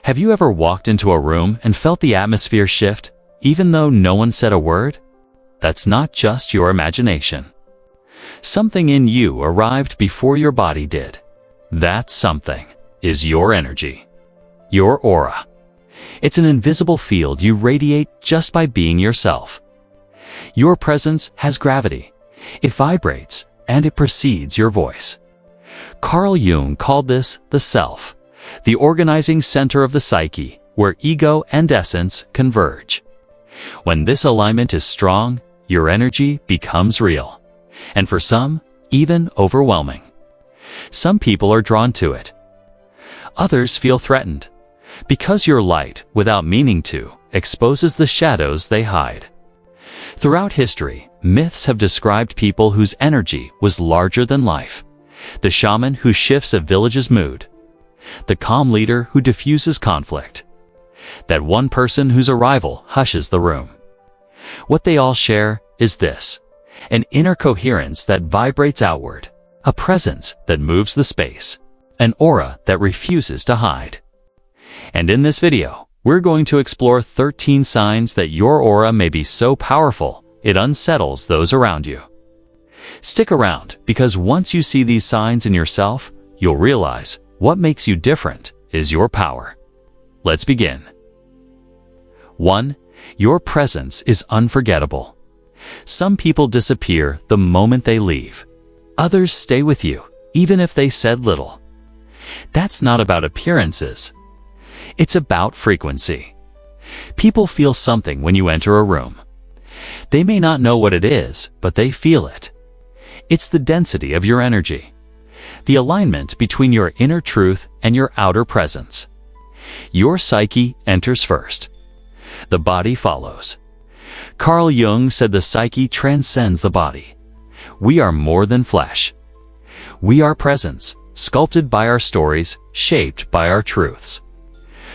Have you ever walked into a room and felt the atmosphere shift, even though no one said a word? That's not just your imagination. Something in you arrived before your body did. That something is your energy, your aura. It's an invisible field you radiate just by being yourself. Your presence has gravity. It vibrates, and it precedes your voice. Carl Jung called this the self, the organizing center of the psyche, where ego and essence converge. When this alignment is strong, your energy becomes real, and for some, even overwhelming. Some people are drawn to it. Others feel threatened, because your light, without meaning to, exposes the shadows they hide. Throughout history, myths have described people whose energy was larger than life. The shaman who shifts a village's mood. The calm leader who diffuses conflict. That one person whose arrival hushes the room. What they all share is this: an inner coherence that vibrates outward, a presence that moves the space, an aura that refuses to hide. And in this video, we're going to explore 13 signs that your aura may be so powerful it unsettles those around you. Stick around, because once you see these signs in yourself, you'll realize what makes you different is your power. Let's begin. 1. Your presence is unforgettable. Some people disappear the moment they leave. Others stay with you, even if they said little. That's not about appearances. It's about frequency. People feel something when you enter a room. They may not know what it is, but they feel it. It's the density of your energy, the alignment between your inner truth and your outer presence. Your psyche enters first. The body follows. Carl Jung said the psyche transcends the body. We are more than flesh. We are presence, sculpted by our stories, shaped by our truths.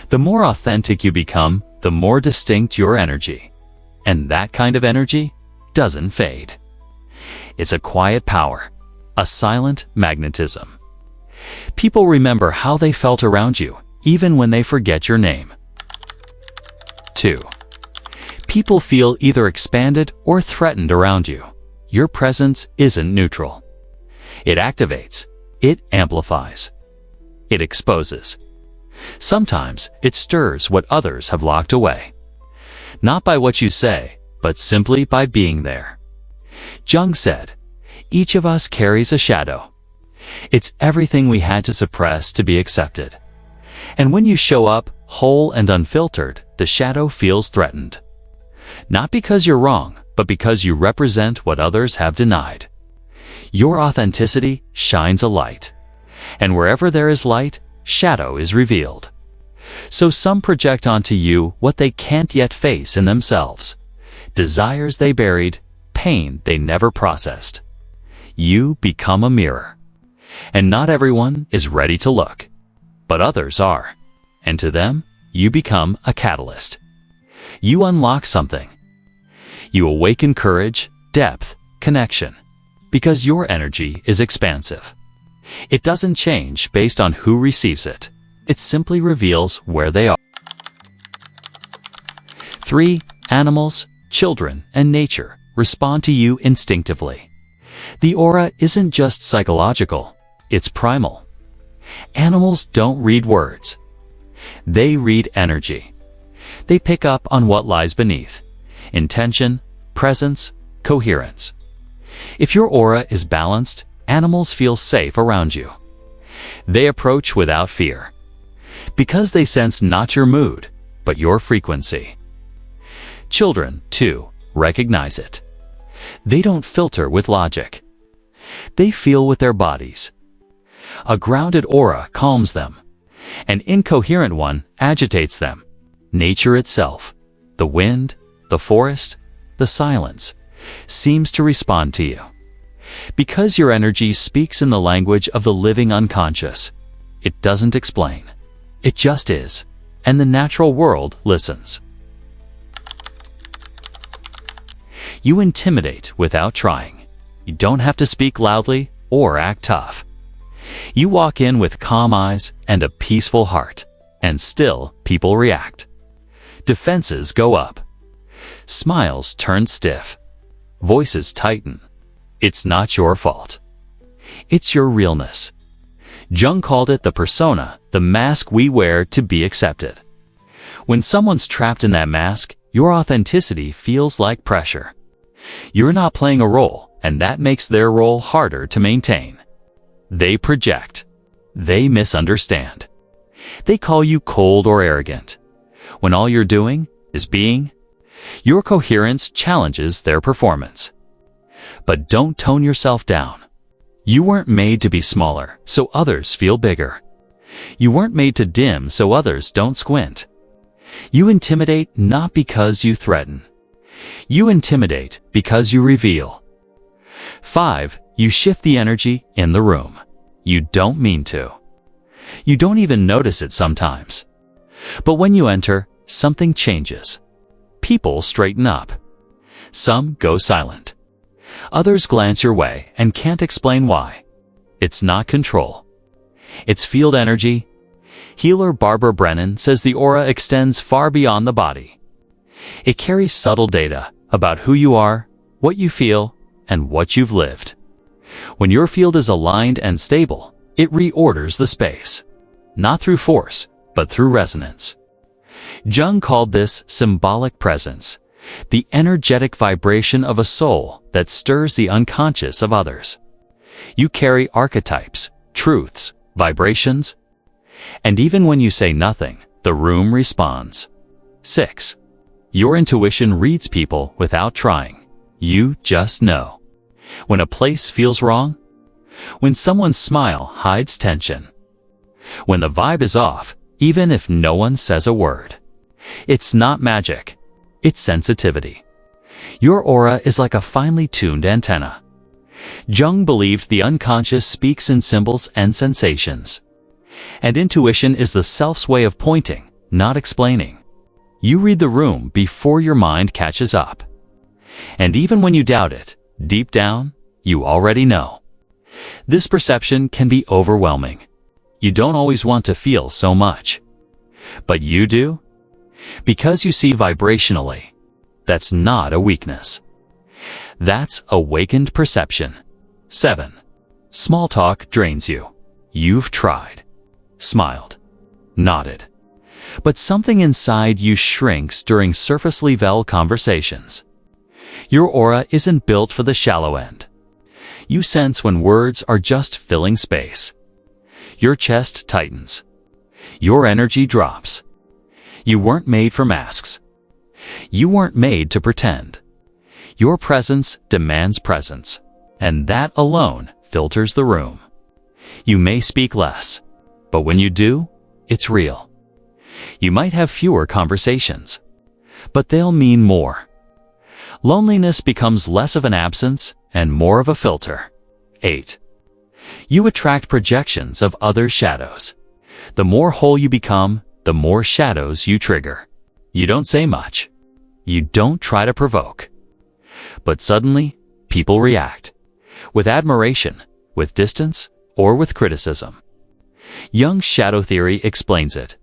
The more authentic you become, the more distinct your energy. And that kind of energy doesn't fade. It's a quiet power, a silent magnetism. People remember how they felt around you, even when they forget your name. 2. People feel either expanded or threatened around you. Your presence isn't neutral. It activates. It amplifies. It exposes. Sometimes it stirs what others have locked away. Not by what you say, but simply by being there. Jung said, "Each of us carries a shadow. It's everything we had to suppress to be accepted. And when you show up, whole and unfiltered, the shadow feels threatened. Not because you're wrong, but because you represent what others have denied. Your authenticity shines a light. And wherever there is light, shadow is revealed. So some project onto you what they can't yet face in themselves. Desires they buried, pain they never processed. You become a mirror. And not everyone is ready to look. But others are. And to them, you become a catalyst. You unlock something. You awaken courage, depth, connection. Because your energy is expansive. It doesn't change based on who receives it. It simply reveals where they are. 3. Animals, children, and nature respond to you instinctively. The aura isn't just psychological, it's primal. Animals don't read words. They read energy. They pick up on what lies beneath: intention, presence, coherence. If your aura is balanced, animals feel safe around you. They approach without fear, because they sense not your mood, but your frequency. Children, too, recognize it. They don't filter with logic. They feel with their bodies. A grounded aura calms them. An incoherent one agitates them. Nature itself, the wind, the forest, the silence, seems to respond to you. Because your energy speaks in the language of the living unconscious, it doesn't explain. It just is, and the natural world listens. You intimidate without trying. You don't have to speak loudly or act tough. You walk in with calm eyes and a peaceful heart. and still people react. Defenses go up. Smiles turn stiff. Voices tighten. It's not your fault. It's your realness. Jung called it the persona, the mask we wear to be accepted. When someone's trapped in that mask, your authenticity feels like pressure. You're not playing a role, and that makes their role harder to maintain. They project. They misunderstand. They call you cold or arrogant, when all you're doing is being. Your coherence challenges their performance. But don't tone yourself down. You weren't made to be smaller, so others feel bigger. You weren't made to dim, so others don't squint. You intimidate not because you threaten. You intimidate because you reveal. 5. You shift the energy in the room. You don't mean to. You don't even notice it sometimes. But when you enter, something changes. People straighten up. Some go silent. Others glance your way and can't explain why. It's not control. It's field energy. Healer Barbara Brennan says the aura extends far beyond the body. It carries subtle data about who you are, what you feel, and what you've lived. When your field is aligned and stable, it reorders the space. Not through force, but through resonance. Jung called this symbolic presence, the energetic vibration of a soul that stirs the unconscious of others. You carry archetypes, truths, vibrations, and even when you say nothing, the room responds. 6. Your intuition reads people without trying. You just know. When a place feels wrong, when someone's smile hides tension, when the vibe is off, even if no one says a word. It's not magic. It's sensitivity. Your aura is like a finely tuned antenna. Jung believed the unconscious speaks in symbols and sensations. And intuition is the self's way of pointing, not explaining. You read the room before your mind catches up. And even when you doubt it, deep down, you already know. This perception can be overwhelming. You don't always want to feel so much. But you do? Because you see vibrationally. That's not a weakness. That's awakened perception. 7. Small talk drains you. You've tried. Smiled. Nodded. But something inside you shrinks during surface-level conversations. Your aura isn't built for the shallow end. You sense when words are just filling space. Your chest tightens. Your energy drops. You weren't made for masks. You weren't made to pretend. Your presence demands presence, and that alone filters the room. You may speak less, but when you do, it's real. You might have fewer conversations, but they'll mean more. Loneliness becomes less of an absence and more of a filter. 8. You attract projections of other shadows. The more whole you become, the more shadows you trigger. You don't say much. You don't try to provoke. But suddenly, people react. With admiration, with distance, or with criticism. Jung's shadow theory explains it.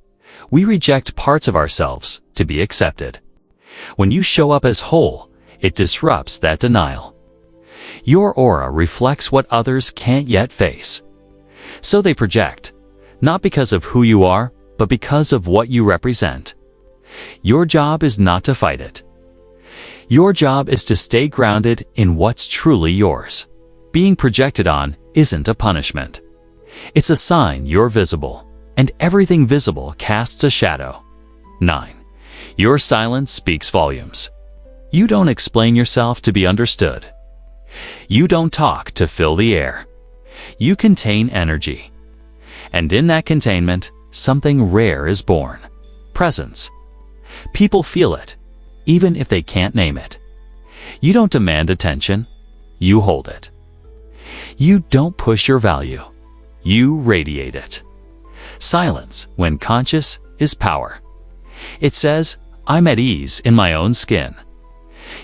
We reject parts of ourselves to be accepted. When you show up as whole, it disrupts that denial. Your aura reflects what others can't yet face. So they project, not because of who you are, but because of what you represent. Your job is not to fight it. Your job is to stay grounded in what's truly yours. Being projected on isn't a punishment. It's a sign you're visible, and everything visible casts a shadow. 9. Your silence speaks volumes. You don't explain yourself to be understood. You don't talk to fill the air. You contain energy. And in that containment, something rare is born. Presence. People feel it, even if they can't name it. You don't demand attention. You hold it. You don't push your value. You radiate it. Silence, when conscious, is power. It says, I'm at ease in my own skin.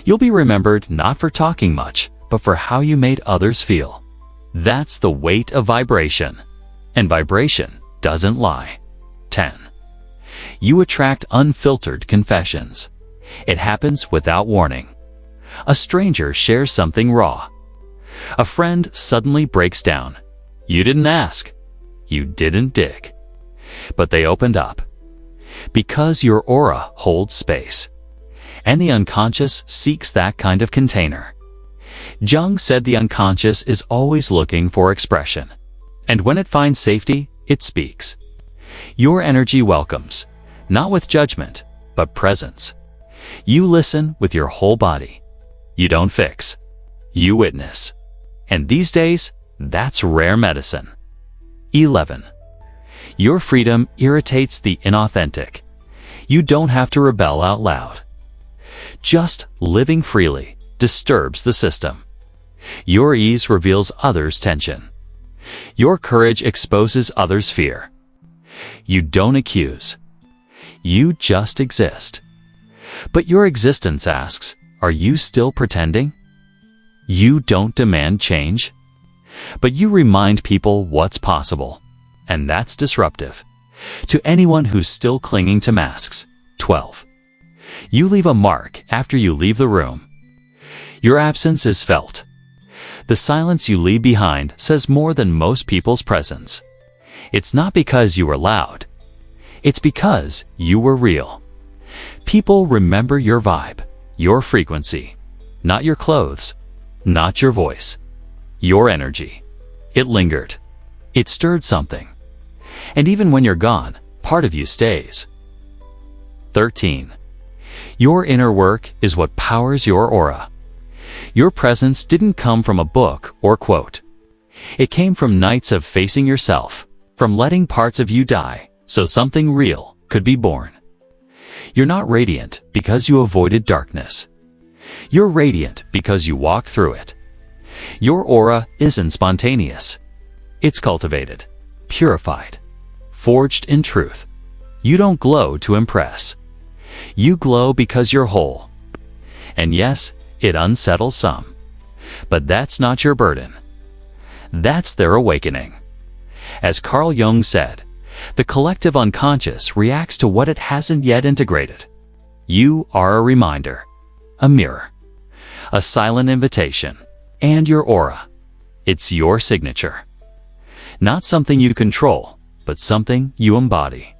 You'll be remembered not for talking much, but for how you made others feel. That's the weight of vibration. And vibration doesn't lie. 10. You attract unfiltered confessions. It happens without warning. A stranger shares something raw. A friend suddenly breaks down. You didn't ask. You didn't dig. But they opened up. Because your aura holds space. And the unconscious seeks that kind of container. Jung said the unconscious is always looking for expression. And when it finds safety, it speaks. Your energy welcomes, not with judgment, but presence. You listen with your whole body. You don't fix. You witness. And these days, that's rare medicine. 11. Your freedom irritates the inauthentic. You don't have to rebel out loud. Just living freely disturbs the system. Your ease reveals others' tension. Your courage exposes others' fear. You don't accuse. You just exist. But your existence asks, are you still pretending? You don't demand change. But you remind people what's possible. And that's disruptive. To anyone who's still clinging to masks. 12. You leave a mark after you leave the room. Your absence is felt. The silence you leave behind says more than most people's presence. It's not because you were loud. It's because you were real. People remember your vibe, your frequency, not your clothes, not your voice, your energy. It lingered. It stirred something. And even when you're gone, part of you stays. 13. Your inner work is what powers your aura. Your presence didn't come from a book or quote. It came from nights of facing yourself, from letting parts of you die so something real could be born. You're not radiant because you avoided darkness. You're radiant because you walked through it. Your aura isn't spontaneous. It's cultivated, purified, forged in truth. You don't glow to impress. You glow because you're whole. And yes, it unsettles some. But that's not your burden. That's their awakening. As Carl Jung said, the collective unconscious reacts to what it hasn't yet integrated. You are a reminder, a mirror, a silent invitation, and your aura. It's your signature. Not something you control, but something you embody.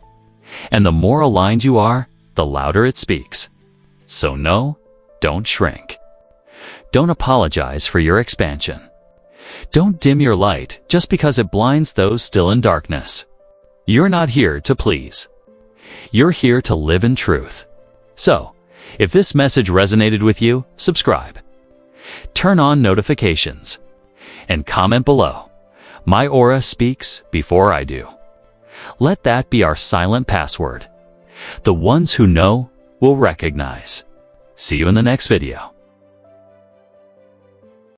And the more aligned you are, the louder it speaks. So no, don't shrink. Don't apologize for your expansion. Don't dim your light just because it blinds those still in darkness. You're not here to please. You're here to live in truth. So, if this message resonated with you, subscribe. Turn on notifications. And comment below. My aura speaks before I do. Let that be our silent password. The ones who know will recognize. See you in the next video.